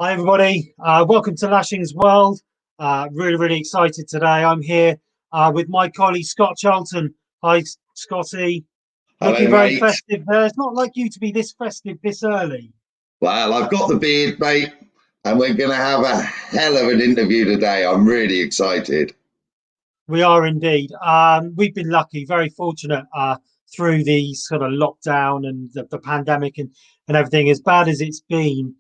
Hi, everybody. Welcome to Lashings World. Really excited today. I'm here with my colleague, Scott Charlton. Hi, Scotty. Looking Hello, very mate. festive there. It's not like you to be this festive this early. Well, I've got the beard, mate, and we're going to have a hell of an interview today. I'm really excited. We are indeed. We've been lucky, very fortunate through the sort of lockdown and the pandemic and everything, as bad as it's been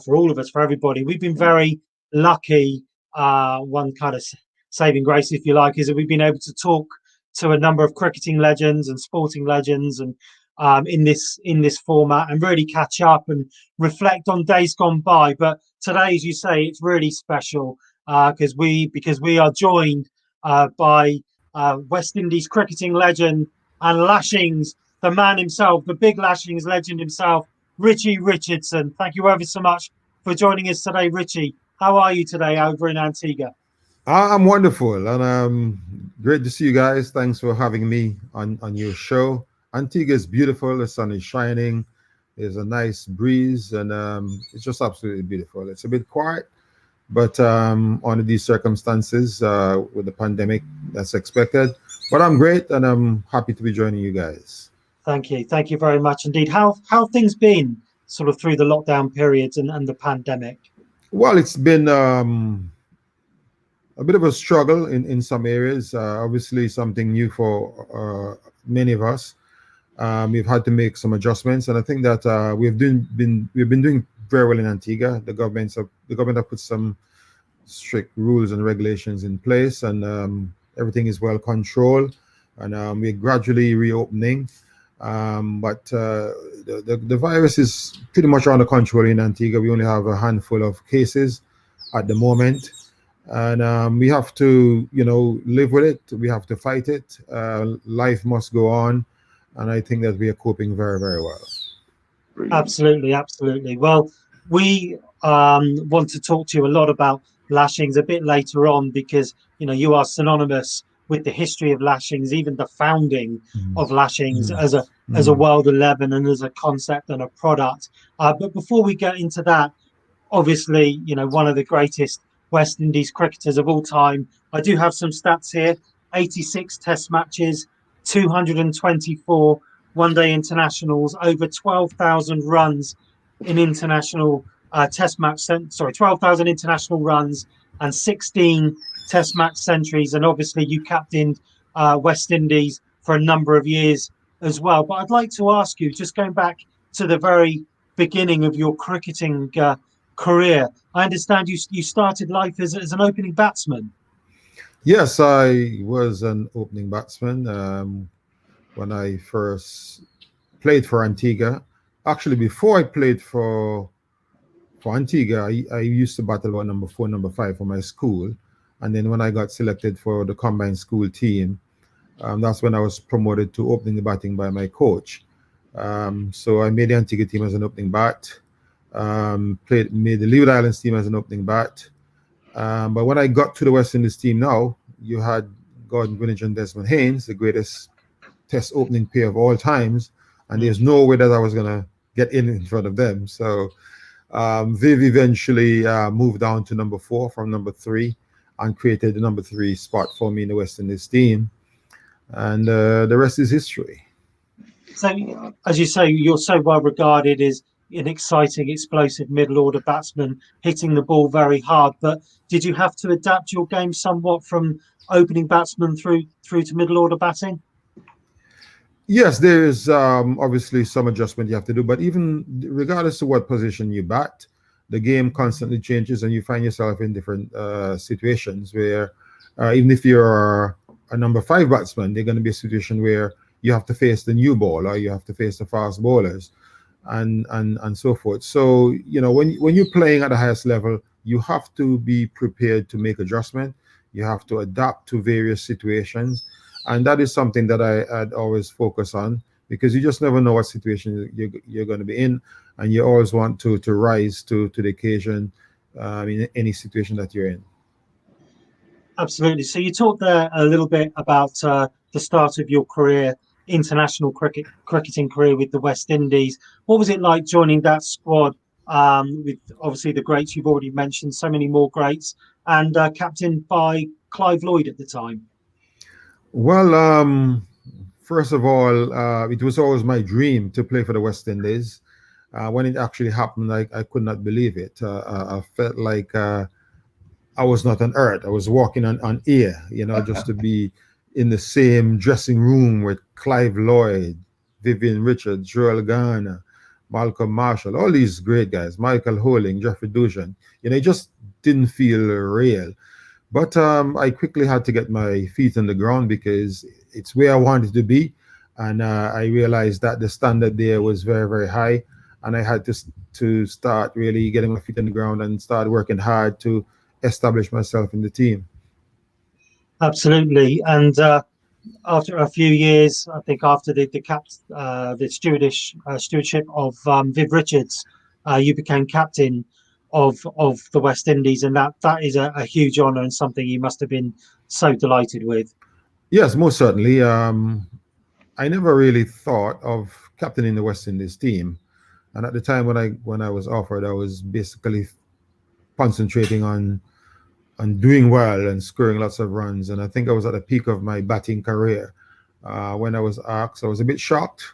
for all of us, for everybody. We've been very lucky. One kind of saving grace, if you like, is that we've been able to talk to a number of cricketing legends and sporting legends, and in this format, and really catch up and reflect on days gone by. But today, as you say, it's really special because we are joined by West Indies cricketing legend and Lashings, the man himself, the big Lashings legend himself, Richie Richardson. Thank you ever so much for joining us today, Richie. How are you today over in Antigua? I'm wonderful, and great to see you guys. Thanks for having me on your show. Antigua is beautiful. The sun is shining. There's a nice breeze, and it's just absolutely beautiful. It's a bit quiet, but under these circumstances, with the pandemic, that's expected. But I'm great, and I'm happy to be joining you guys. Thank you very much indeed. How things been sort of through the lockdown periods and the pandemic? Well, it's been a bit of a struggle in some areas. Obviously, something new for many of us. We've had to make some adjustments, and I think that we've been doing very well in Antigua. The government have put some strict rules and regulations in place, and everything is well controlled, and we're gradually reopening. But the virus is pretty much under control in Antigua. We only have a handful of cases at the moment, and we have to, live with it. We have to fight it. Life must go on, and I think that we are coping very well. Absolutely. Well, we want to talk to you a lot about Lashings a bit later on because you are synonymous with the history of Lashings, even the founding of Lashings as a World 11 and as a concept and a product. But before we get into that, obviously, one of the greatest West Indies cricketers of all time. I do have some stats here: 86 Test matches, 224 one-day internationals, over 12,000 runs in international Test match. 12,000 international runs and 16 Test match centuries. And obviously, you captained West Indies for a number of years as well. But I'd like to ask you, just going back to the very beginning of your cricketing career, I understand you started life as an opening batsman. Yes, I was an opening batsman when I first played for Antigua. Actually, before I played for Antigua, I used to battle about number 4, number 5 for my school. And then when I got selected for the combined school team, that's when I was promoted to opening the batting by my coach. So I made the Antigua team as an opening bat. Made the Leeward Islands team as an opening bat. But when I got to the West Indies team now, you had Gordon Greenidge and Desmond Haynes, the greatest Test opening pair of all times, and there's no way that I was going to get in front of them. So Viv eventually moved down to number 4 from number 3 and created the number 3 spot for me in the West Indies team. And the rest is history. So, as you say, you're so well regarded as an exciting, explosive middle order batsman, hitting the ball very hard. But did you have to adapt your game somewhat from opening batsman through to middle order batting? Yes, there is obviously some adjustment you have to do, but even regardless of what position you bat, the game constantly changes, and you find yourself in different situations where even if you're a number 5 batsman, there's going to be a situation where you have to face the new ball or you have to face the fast bowlers and so forth. So, when you're playing at the highest level, you have to be prepared to make adjustment. You have to adapt to various situations. And that is something that I'd always focus on, because you just never know what situation you're going to be in, and you always want to rise to the occasion in any situation that you're in. Absolutely. So you talked there a little bit about the start of your career, international cricketing career with the West Indies. What was it like joining that squad with obviously the greats you've already mentioned, so many more greats, and captained by Clive Lloyd at the time. Well, first of all, it was always my dream to play for the West Indies. When it actually happened, I could not believe it. I felt like I was not on earth. I was walking on air, just to be in the same dressing room with Clive Lloyd, Vivian Richards, Joel Garner, Malcolm Marshall, all these great guys, Michael Holing, Jeffrey Dushan. It just didn't feel real. But I quickly had to get my feet on the ground because it's where I wanted to be. And I realized that the standard there was very, very high. And I had to start really getting my feet on the ground and start working hard to establish myself in the team. Absolutely, and after a few years, I think after the stewardship of Viv Richards, you became captain of the West Indies, and that is a huge honour and something you must have been so delighted with. Yes, most certainly. I never really thought of captaining the West Indies team, and at the time when I was offered, I was basically concentrating on doing well and scoring lots of runs. And I think I was at the peak of my batting career. When I was asked, I was a bit shocked.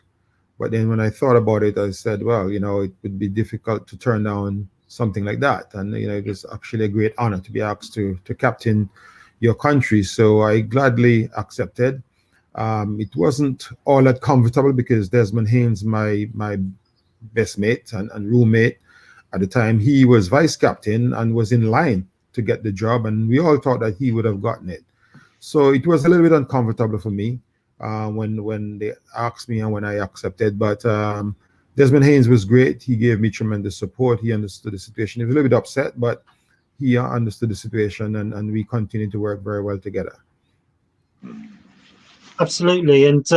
But then when I thought about it, I said, well, it would be difficult to turn down something like that. And, it was actually a great honor to be asked to captain your country. So I gladly accepted. It wasn't all that comfortable because Desmond Haynes, my best mate and roommate at the time, he was vice captain and was in line to get the job, and we all thought that he would have gotten it. So it was a little bit uncomfortable for me when they asked me and when I accepted. But Desmond Haynes was great. He gave me tremendous support. He understood the situation. He was a little bit upset, but he understood the situation, and we continued to work very well together. Absolutely, and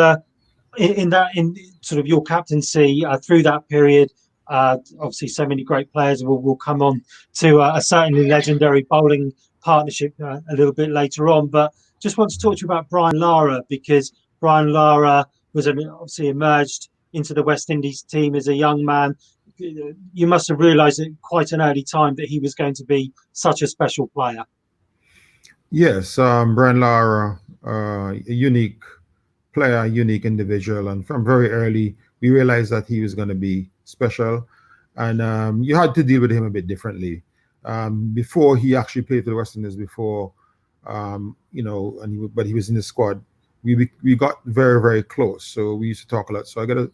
in sort of your captaincy through that period, obviously so many great players will come on to a certainly legendary bowling partnership a little bit later on. But just want to talk to you about Brian Lara, because Brian Lara was obviously emerged into the West Indies team as a young man. You must have realised at quite an early time that he was going to be such a special player. Yes, Brian Lara, a unique player, a unique individual, and from very early we realized that he was going to be special, and you had to deal with him a bit differently. Before he actually played for the West Indies, but he was in the squad. We got very, very close, so we used to talk a lot. So I got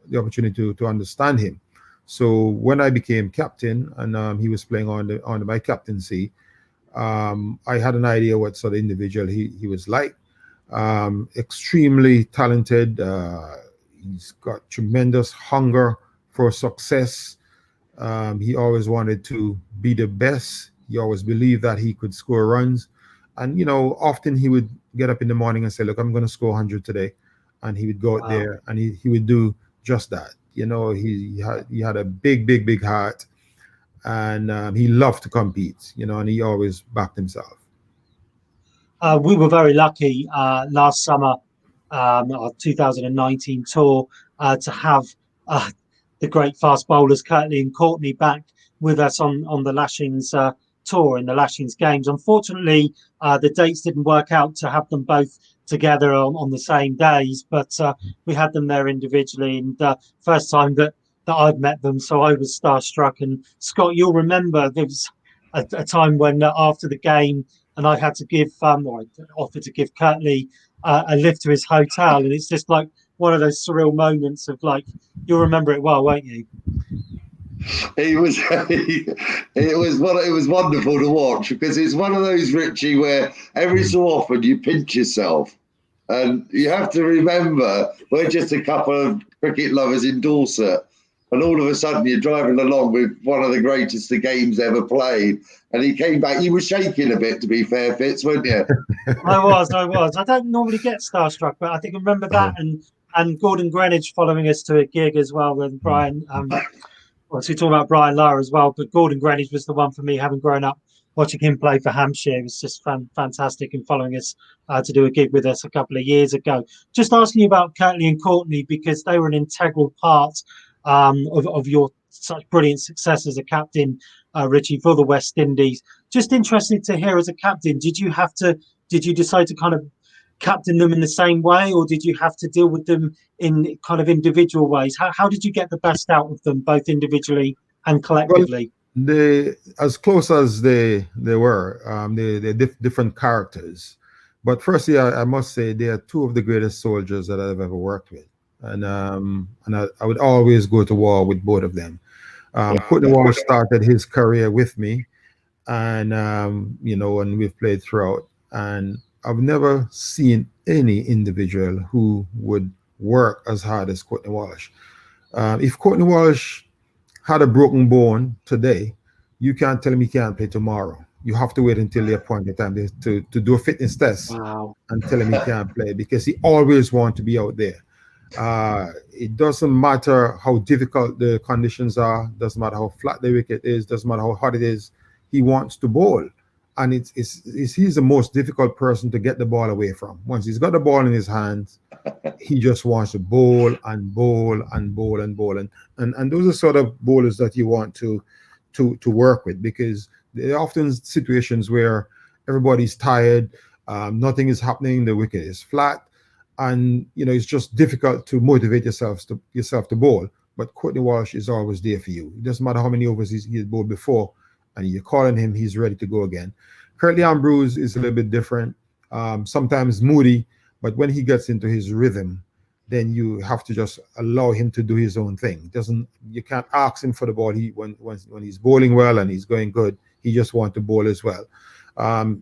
the opportunity to understand him. So when I became captain and he was playing on my captaincy, I had an idea what sort of individual he was like. Extremely talented. He's got tremendous hunger for success. He always wanted to be the best. He always believed that he could score runs. And, often he would get up in the morning and say, look, I'm going to score 100 today. And he would go out there and he would do just that. He had a big, big, big heart. And he loved to compete, and he always backed himself. We were very lucky last summer, our 2019 tour, to have the great fast bowlers Kirtley and Courtney back with us on the Lashings tour in the Lashings games. Unfortunately, the dates didn't work out to have them both together on the same days, but we had them there individually. And first time that I'd met them, so I was starstruck. And Scott, you'll remember there was a time when after the game, and I had to give, or I offered to give Kirtley a lift to his hotel, and it's just like one of those surreal moments of like, you'll remember it well, won't you? It was wonderful to watch, because it's one of those, Richie, where every so often you pinch yourself, and you have to remember we're just a couple of cricket lovers in Dorset, and all of a sudden you're driving along with one of the greatest the game's ever played, and he came back. You were shaking a bit, to be fair, Fitz, weren't you? I was. I don't normally get starstruck, but I think I remember that, and Gordon Greenwich following us to a gig as well with Brian. Obviously talking about Brian Lara as well, but Gordon Greenwich was the one for me, having grown up watching him play for Hampshire. It was just fantastic, and following us to do a gig with us a couple of years ago. Just asking you about Kirtley and Courtney, because they were an integral part of your such brilliant success as a captain, Richie, for the West Indies. Just interested to hear, as a captain, did you decide to kind of captain them in the same way, or did you have to deal with them in kind of individual ways? How did you get the best out of them, both individually and Well, collectively? they, as close as they were, they different characters. But firstly, I must say they are two of the greatest soldiers that I've ever worked with, and I would always go to war with both of them. Courtney Walsh started his career with me, and and we've played throughout. And I've never seen any individual who would work as hard as Courtney Walsh. If Courtney Walsh had a broken bone today, you can't tell him he can't play tomorrow. You have to wait until the appointed time to do a fitness test Wow. and tell him he can't play, because he always wants to be out there. It doesn't matter how difficult the conditions are, doesn't matter how flat the wicket is, doesn't matter how hard it is, he wants to bowl. And he's the most difficult person to get the ball away from. Once he's got the ball in his hands, he just wants to bowl and bowl and bowl and bowl. And those are sort of bowlers that you want to work with, because there are often situations where everybody's tired, nothing is happening, the wicket is flat, and it's just difficult to motivate yourself to bowl. But Courtney Walsh is always there for you. It doesn't matter how many overs he's bowled before, and you're calling him, he's ready to go again. Curtly Ambrose is a little bit different, sometimes moody, but when he gets into his rhythm, then you have to just allow him to do his own thing. You can't ask him for the ball. When he's bowling well and he's going good, he just wants to bowl as well.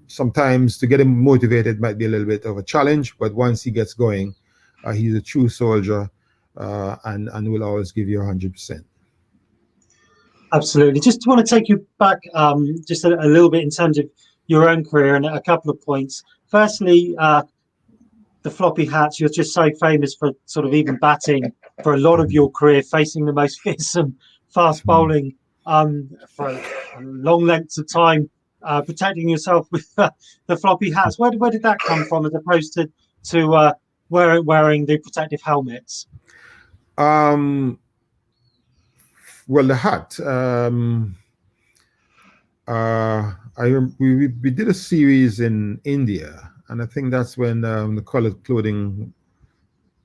Sometimes to get him motivated might be a little bit of a challenge, but once he gets going, he's a true soldier, and will always give you 100%. Absolutely. Just want to take you back just a little bit in terms of your own career, and a couple of points. Firstly, the floppy hats. You're just so famous for sort of even batting for a lot of your career, facing the most fearsome fast bowling for long lengths of time, protecting yourself with the floppy hats. Where did that come from, as opposed to wearing the protective helmets? Well, the hat. We did a series in India, and I think that's when the colored clothing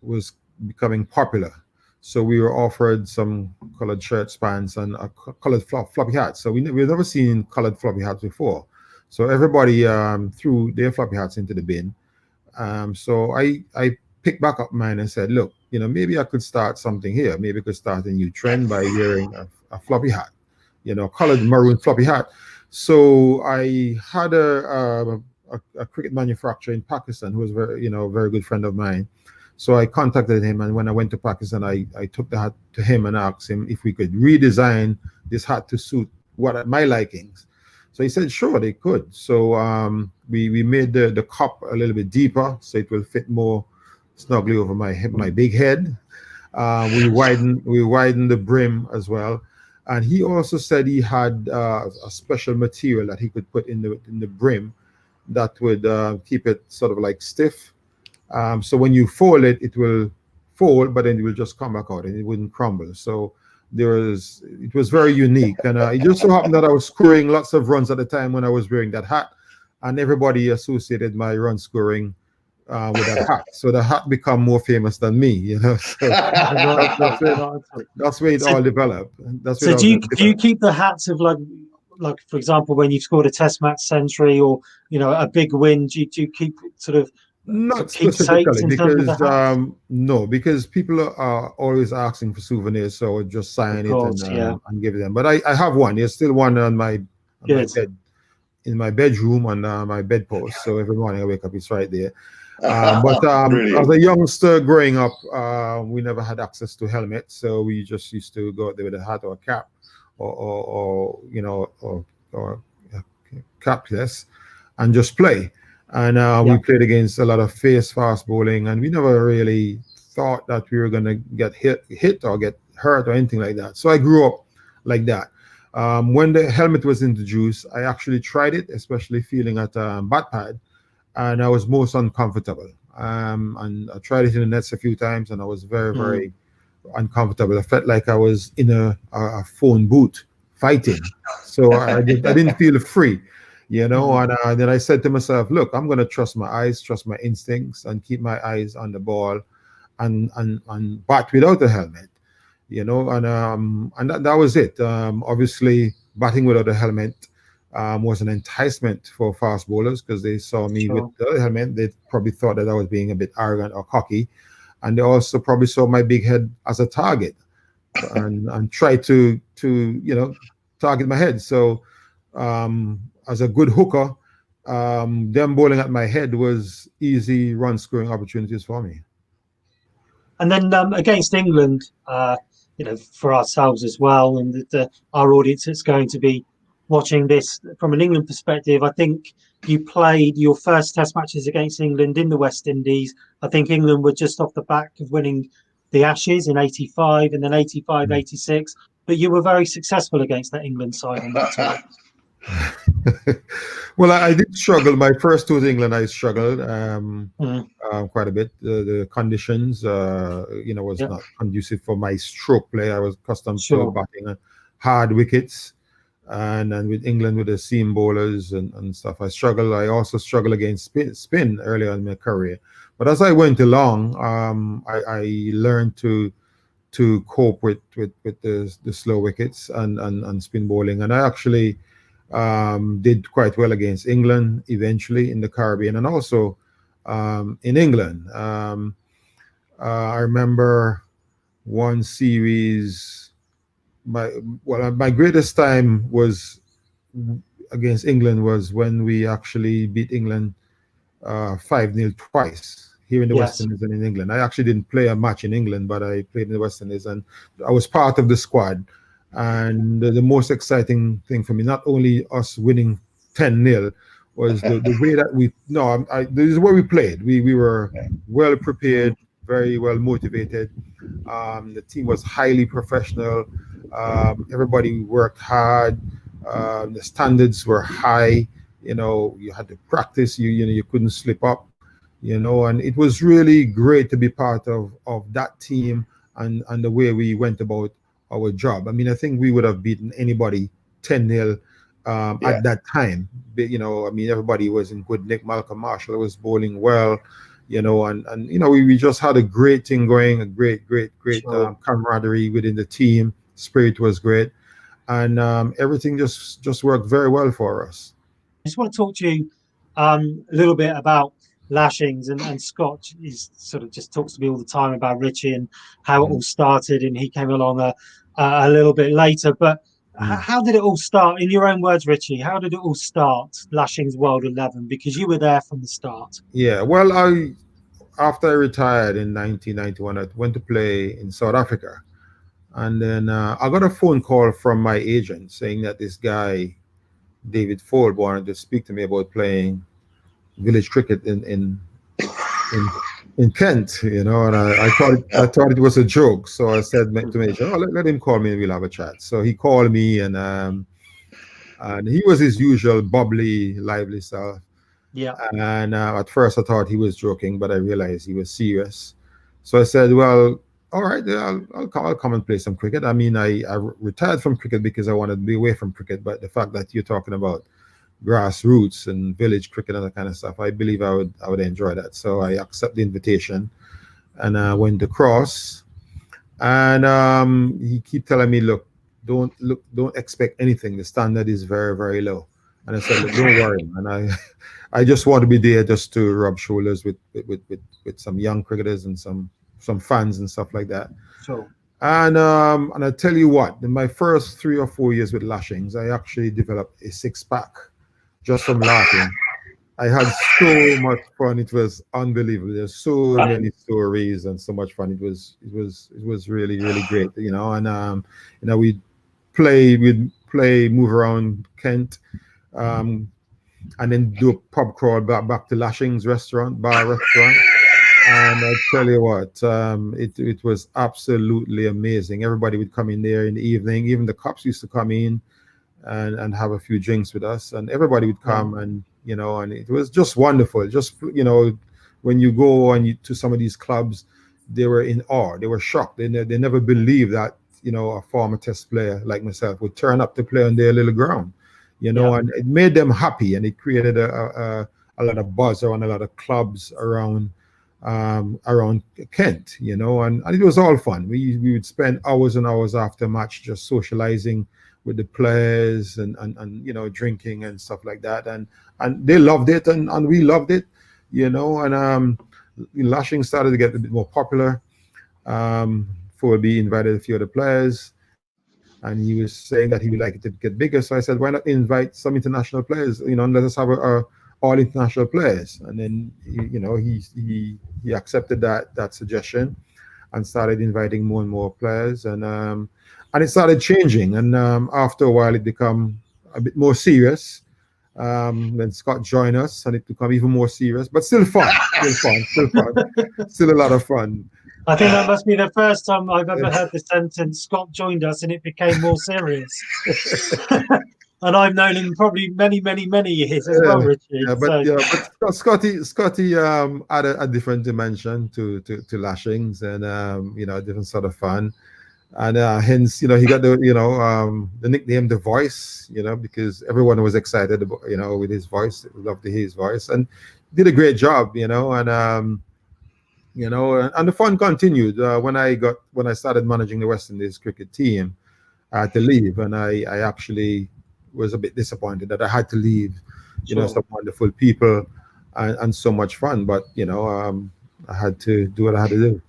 was becoming popular. So we were offered some colored shirts, pants, and a colored floppy hats. So we've never seen colored floppy hats before. So everybody threw their floppy hats into the bin. So I picked back up mine and said, look, maybe I could start something here. Maybe I could start a new trend by wearing a floppy hat, colored maroon floppy hat. So I had a cricket manufacturer in Pakistan who was very good friend of mine. So I contacted him, and when I went to Pakistan, I took the hat to him and asked him if we could redesign this hat to suit my likings. So he said, sure, they could. So we made the cup a little bit deeper so it will fit more snugly over my big head. We widened the brim as well. And he also said he had a special material that he could put in the brim that would keep it sort of like stiff. So when you fold it, it will fold, but then it will just come back out and it wouldn't crumble. So it was very unique. And it just so happened that I was scoring lots of runs at the time when I was wearing that hat, and everybody associated my run scoring with that hat. So the hat become more famous than me, So that's where it all developed. So do you keep the hats of like for example, when you've scored a Test match century or a big win? Do you keep sort of not keepsakes specifically, in terms of the hats? no, because people are always asking for souvenirs, so I just sign and give them. But I have one. There's still one on my bed, in my bedroom, on my bedpost. So every morning I wake up, it's right there. But as a youngster growing up, we never had access to helmets, so we just used to go out there with a hat or a cap, or capless, and just play. And we played against a lot of fast bowling, and we never really thought that we were going to get hit or get hurt or anything like that. So I grew up like that. When the helmet was introduced, I actually tried it, especially feeling at bat pad, and I was most uncomfortable. And I tried it in the nets a few times, and I was very, very uncomfortable. I felt like I was in a phone booth fighting. So I didn't feel free, you know. Mm. And then I said to myself, look, I'm going to trust my eyes, trust my instincts, and keep my eyes on the ball and bat without a helmet, you know. And that was it. Obviously, batting without a helmet was an enticement for fast bowlers because they saw me with Sure. the helmet. They probably thought that I was being a bit arrogant or cocky, and they also probably saw my big head as a target and tried to target my head. So as a good hooker, them bowling at my head was easy run scoring opportunities for me. And then against England, for ourselves as well, and our audience that's going to be watching this from an England perspective, I think you played your first Test matches against England in the West Indies. I think England were just off the back of winning the Ashes in '85 and then '85, Mm. '86. But you were very successful against that England side on that tour. Well, I did struggle. My first tour to England, I struggled Mm, quite a bit. The conditions, was yeah, not conducive for my stroke play. I was accustomed to sure. batting on hard wickets, and with England with the seam bowlers and stuff, I struggled. I also struggled against spin early on in my career. But as I went along, I learned to cope with the slow wickets and spin bowling, and I actually did quite well against England eventually in the Caribbean and also in England. I remember one series. My greatest time was against England was when we actually beat England 5-0 twice here in the West Yes, Indies and in England. I actually didn't play a match in England, but I played in the West Indies and I was part of the squad. And the most exciting thing for me, not only us winning 10-0, was the way that we, no, this is where we played. We were well prepared, mm, very well motivated. The team was highly professional. Everybody worked hard. The standards were high. You had to practice. You couldn't slip up. And it was really great to be part of that team and the way we went about our job. I mean, I think we would have beaten anybody 10-0 Yeah. at that time. But, I mean, everybody was in good nick. Malcolm Marshall was bowling well, and we just had a great thing going, a great sure. camaraderie within the team. Spirit was great, and everything just worked very well for us. I just want to talk to you a little bit about Lashings and Scott. He's sort of just talks to me all the time about Richie and how it all Mm. started, and he came along a little bit later. But Mm. how did it all start? In your own words, Richie, how did it all start? Lashings World 11, because you were there from the start. Yeah, well, after I retired in 1991, I went to play in South Africa. And then I got a phone call from my agent saying that this guy, David Ford, wanted to speak to me about playing village cricket in, in Kent, and I thought it was a joke. So I said to my agent, oh, let him call me and we'll have a chat. So he called me and he was his usual bubbly, lively self. Yeah, And at first, I thought he was joking, but I realized he was serious. So I said, "Well, all right, yeah, I'll come and play some cricket." I mean, I retired from cricket because I wanted to be away from cricket. But the fact that you're talking about grassroots and village cricket and that kind of stuff, I believe I would enjoy that. So I accept the invitation and I went across. And he keep telling me, don't expect anything. The standard is very, very low. And I said, look, don't worry, man. I just want to be there just to rub shoulders with some young cricketers and some fans and stuff like that. sure. And I tell you what, in my first 3 or 4 years with Lashings, I actually developed a six pack just from laughing. I had so much fun. It was unbelievable. There's so many stories and so much fun. It was really, really great, And we'd play, move around Kent, um, and then do a pub crawl back to Lashings bar restaurant. And I tell you what, it was absolutely amazing. Everybody would come in there in the evening. Even the cops used to come in and have a few drinks with us, and everybody would Yeah, come, and it was just wonderful. Just when you go to some of these clubs, they were in awe. They were shocked. They never believed that, you know, a former test player like myself would turn up to play on their little ground, you know, and it made them happy, and it created a lot of buzz around a lot of clubs around Kent, you know, and it was all fun. We would spend hours and hours after match just socializing with the players and you know, drinking and stuff like that, and they loved it, and we loved it, you know, and Lashings started to get a bit more popular. Forby invited a few other players, and he was saying that he would like it to get bigger. So I said, why not invite some international players, you know, and let us have all international players. And then, you know, he accepted that suggestion and started inviting more and more players, and it started changing. And after a while, it became a bit more serious. Then Scott joined us, and it became even more serious, but still fun, still a lot of fun. I think that must be the first time I've ever heard the sentence "Scott joined us and it became more serious." And I've known him probably many years as well, Richie. Yeah, but Scotty added a different dimension to Lashings, and you know, a different sort of fun. And hence, you know, he got the nickname The Voice, you know, because everyone was excited about, you know, with his voice. Loved to hear his voice, and did a great job, you know. And you know, and the fun continued. When I started managing the West Indies cricket team, I had to leave, and I actually was a bit disappointed that I had to leave. You know, some wonderful people and so much fun, but you know, I had to do what I had to do.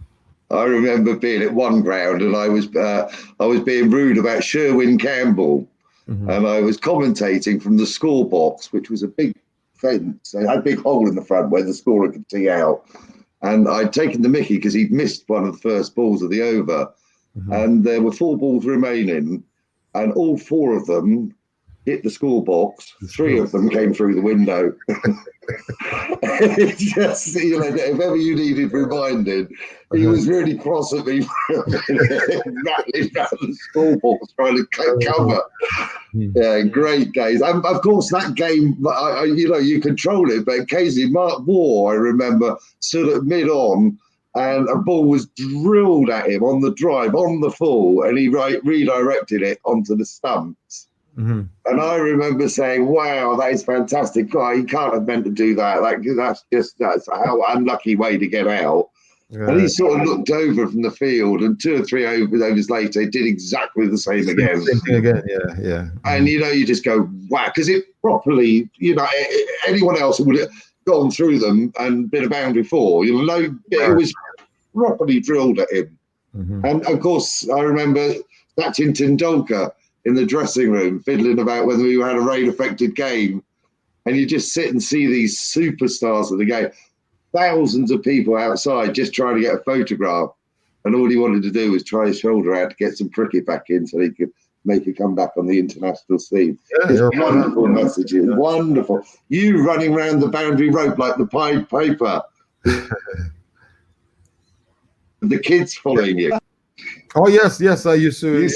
I remember being at one ground, and I was being rude about Sherwin Campbell, and I was commentating from the score box, which was a big fence. It had a big hole in the front where the scorer could tee out. And I'd taken the mickey because he'd missed one of the first balls of the over, and there were 4 balls remaining, and all 4 of them hit the score box. 3 of them came through the window. It's just, you know, if ever you needed reminded, he was really cross at me for rattling down the score box trying to cover. Yeah, great days. Of course, that game, you know, you control it, but occasionally Mark Moore, I remember, stood at mid-on, and a ball was drilled at him on the drive, on the full, and he redirected it onto the stumps. And I remember saying, wow, that is fantastic. He can't have meant to do that. That's how unlucky way to get out. Yeah. And he sort of looked over from the field, and 2 or 3 overs later, he did exactly the same again. Same thing again, yeah. And, you know, you just go, wow, because it properly, you know, anyone else would have gone through them and been a boundary 4. You know, it was properly drilled at him. And, of course, I remember Sachin Tendulkar in the dressing room fiddling about whether we had a rain-affected game. And you just sit and see these superstars of the game. Thousands of people outside just trying to get a photograph, and all he wanted to do was try his shoulder out to get some cricket back in so he could make a comeback on the international scene. Yeah, wonderful messages, wonderful. You running around the boundary rope like the Pied Piper. The kids following you. Oh yes, I used to.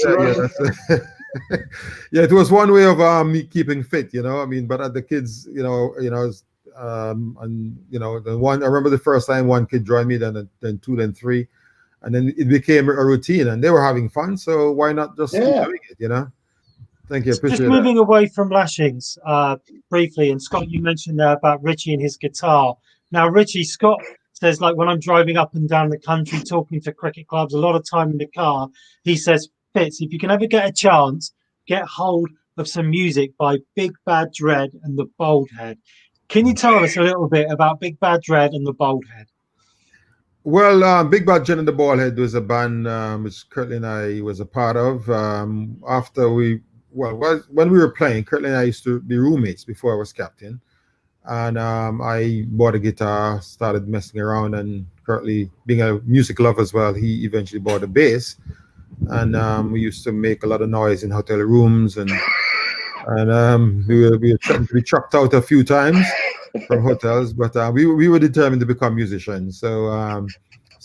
Yeah, it was one way of me keeping fit, you know. I mean, but the kids, you know, and you know, the one I remember the first time one kid joined me, then 2, then 3, and then it became a routine, and they were having fun. So why not just keep doing it, you know? Thank you. Just moving away from Lashings briefly, and Scott, you mentioned there about Richie and his guitar. Now, Richie, Scott says, like, when I'm driving up and down the country talking to cricket clubs, a lot of time in the car, he says, Fitz, if you can ever get a chance, get hold of some music by Big Bad Dread and the Bald Head. Can you tell us a little bit about Big Bad Dread and the Bald Head? Well, Big Bad Dread and the Bald Head was a band which Curtly and I was a part of. When we were playing, Curtly and I used to be roommates before I was captain. And I bought a guitar, started messing around, and Curtly, being a music lover as well, he eventually bought a bass. And we used to make a lot of noise in hotel rooms, and we chucked out a few times from hotels, but we were determined to become musicians. So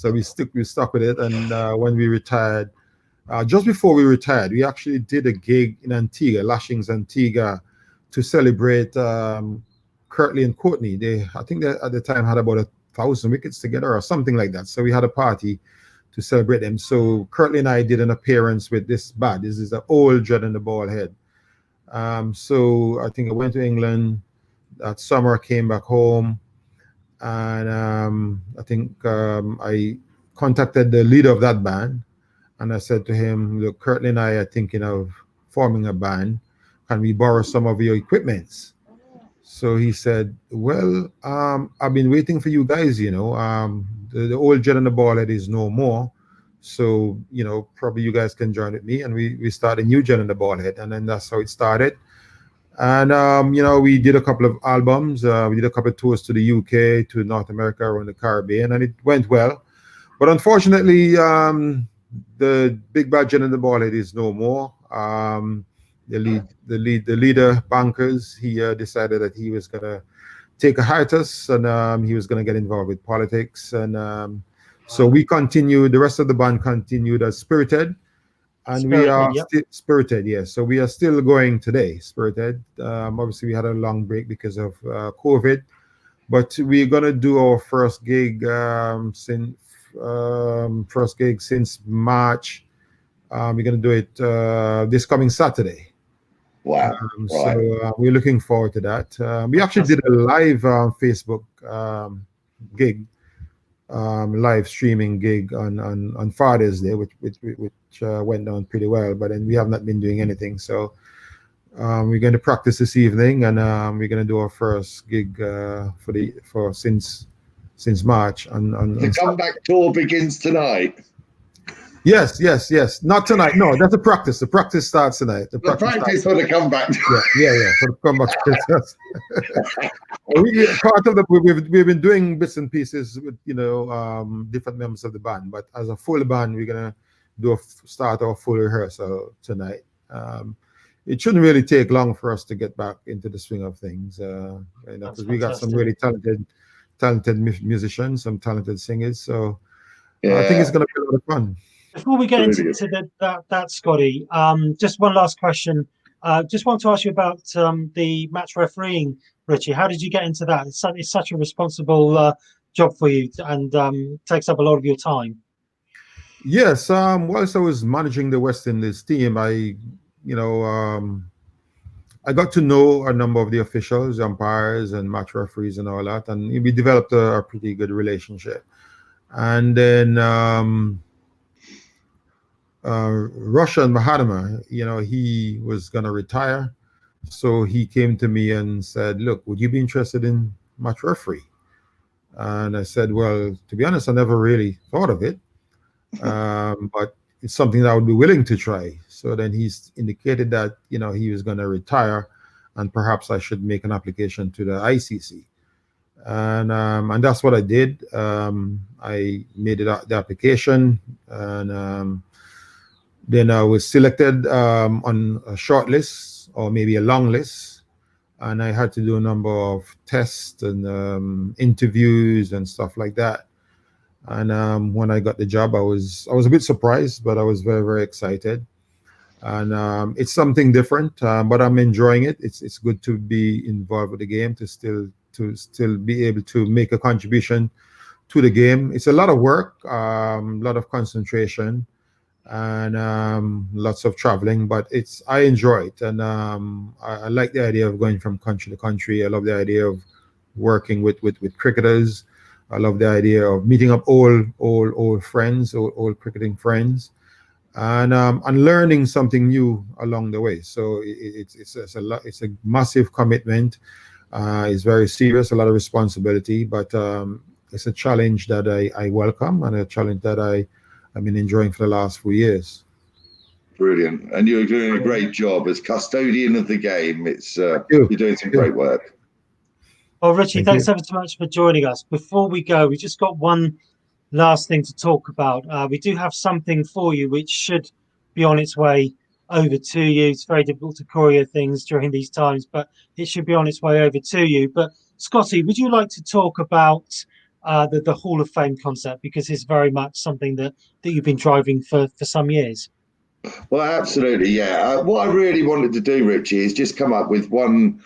we stuck with it. And when we retired, just before we retired, we actually did a gig in Antigua, Lashings Antigua, to celebrate Curtly and Courtney. I think they at the time had about 1,000 wickets together or something like that. So we had a party to celebrate them. So Curtly and I did an appearance with this bat. This is the old Dread and the Ball Head. So I think I went to England that summer, came back home, and I think I contacted the leader of that band, and I said to him, look, Curtly and I are thinking of forming a band. Can we borrow some of your equipments? So he said, well, I've been waiting for you guys, you know. The old Jet and the Ballhead is no more. So, you know, probably you guys can join with me. And we started a new Jet and the Ballhead. And then that's how it started. And, you know, we did a couple of albums. We did a couple of tours to the UK, to North America, around the Caribbean. And it went well. But unfortunately, the Big Bad Jet and the Ballhead is no more. The leader, Bankers, he decided that he was gonna take a hiatus, and he was gonna get involved with politics, and so we continued. The rest of the band continued as Spirited, and we are still Spirited. Yes, so we are still going today, Spirited. Obviously, we had a long break because of COVID, but we're gonna do our first gig since March. We're gonna do it this coming Saturday. Wow. So we're looking forward to that. We actually did a live Facebook gig, live streaming gig on Father's Day, which went down pretty well. But then we have not been doing anything. So we're going to practice this evening, and we're going to do our first gig since March. The comeback tour begins tonight. Yes. Not tonight. No, that's a practice. The practice starts tonight. The practice for the comeback. Yeah, for the comeback. We've been doing bits and pieces with different members of the band, but as a full band, we're gonna start our full rehearsal tonight. It shouldn't really take long for us to get back into the swing of things. Because we got some really talented musicians, some talented singers. So I think it's gonna be a lot of fun. Before we get into that, Scotty, just one last question. Just want to ask you about the match refereeing, Richie. How did you get into that? It's such a responsible job for you, and takes up a lot of your time. Yes. Whilst I was managing the West Indies team, I got to know a number of the officials, umpires, and match referees, and all that, and we developed a pretty good relationship. And then Russian Mahatma, he was going to retire. So he came to me and said, look, would you be interested in match referee? And I said, well, to be honest, I never really thought of it. But it's something that I would be willing to try. So then he's indicated that, he was going to retire, and perhaps I should make an application to the ICC. And that's what I did. I made the application, and then I was selected on a short list, or maybe a long list, and I had to do a number of tests and interviews and stuff like that. And when I got the job, I was a bit surprised, but I was very, very excited. And it's something different, but I'm enjoying it. It's good to be involved with the game, to still be able to make a contribution to the game. It's a lot of work, a lot of concentration, and lots of traveling, but I enjoy it, and I like the idea of going from country to country. I love the idea of working with cricketers. I love the idea of meeting up old friends, old cricketing friends, and learning something new along the way. So it's a massive commitment. It's very serious, a lot of responsibility, but it's a challenge that I welcome, and a challenge that I've been enjoying for the last few years. Brilliant. And you're doing a great job as custodian of the game. You're doing some great work. Well, Richie, thanks ever so much for joining us. Before we go, we just got one last thing to talk about. We do have something for you which should be on its way over to you. It's very difficult to courier things during these times, but it should be on its way over to you. But Scotty, would you like to talk about the Hall of Fame concept, because it's very much something that you've been driving for some years? Well, absolutely, yeah. What I really wanted to do, Richie, is just come up with one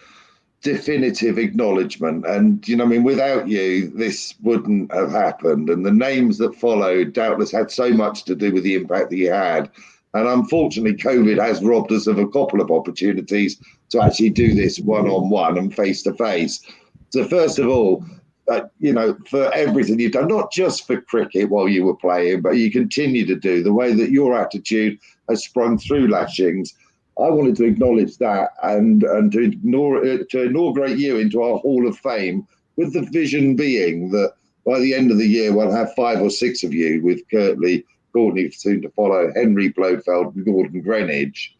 definitive acknowledgement. And, you know, I mean, without you, this wouldn't have happened. And the names that followed doubtless had so much to do with the impact that you had. And unfortunately, COVID has robbed us of a couple of opportunities to actually do this one-on-one and face-to-face. So first of all, you know, for everything you've done, not just for cricket while you were playing, but you continue to do, the way that your attitude has sprung through Lashings, I wanted to acknowledge that and to inaugurate you into our Hall of Fame, with the vision being that by the end of the year, we'll have 5 or 6 of you, with Kirtley, Courtney soon to follow, Henry Blofeld, and Gordon Greenwich.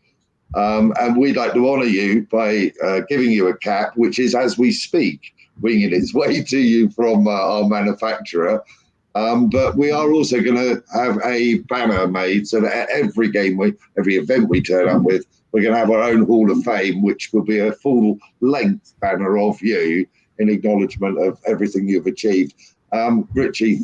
And we'd like to honour you by giving you a cap, which is, as we speak, winging its way to you from our manufacturer. But we are also going to have a banner made so that at every event we turn up with, we're going to have our own Hall of Fame, which will be a full-length banner of you in acknowledgement of everything you've achieved. Richie,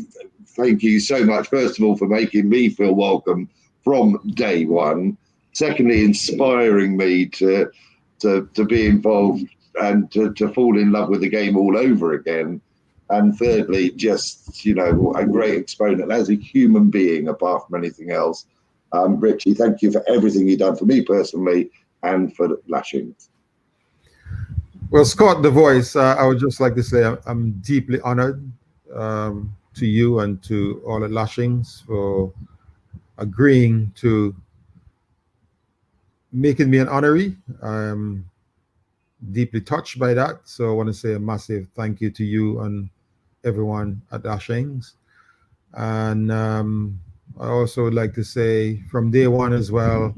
thank you so much, first of all, for making me feel welcome from day one. Secondly, inspiring me to be involved and to fall in love with the game all over again. And thirdly, just, you know, a great exponent as a human being, apart from anything else. Richie, thank you for everything you've done for me personally and for Lashings. Well, Scott, the voice, I would just like to say I'm deeply honored to you and to all at Lashings for agreeing to making me an honoree. I'm deeply touched by that. So I want to say a massive thank you to you and everyone at Lashings. And I also would like to say from day one as well,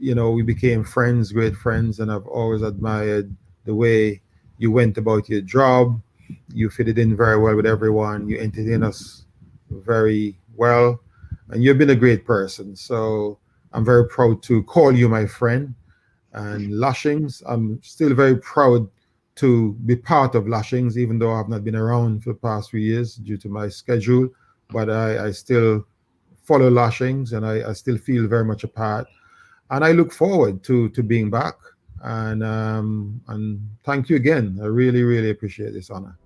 you know, we became friends, great friends, and I've always admired the way you went about your job. You fitted in very well with everyone. You entertained us very well, and you've been a great person. So I'm very proud to call you my friend. And Lashings, I'm still very proud to be part of Lashings, even though I've not been around for the past few years due to my schedule. But I still follow Lashings, and I still feel very much a part. And I look forward to being back. And thank you again. I really, really appreciate this honor.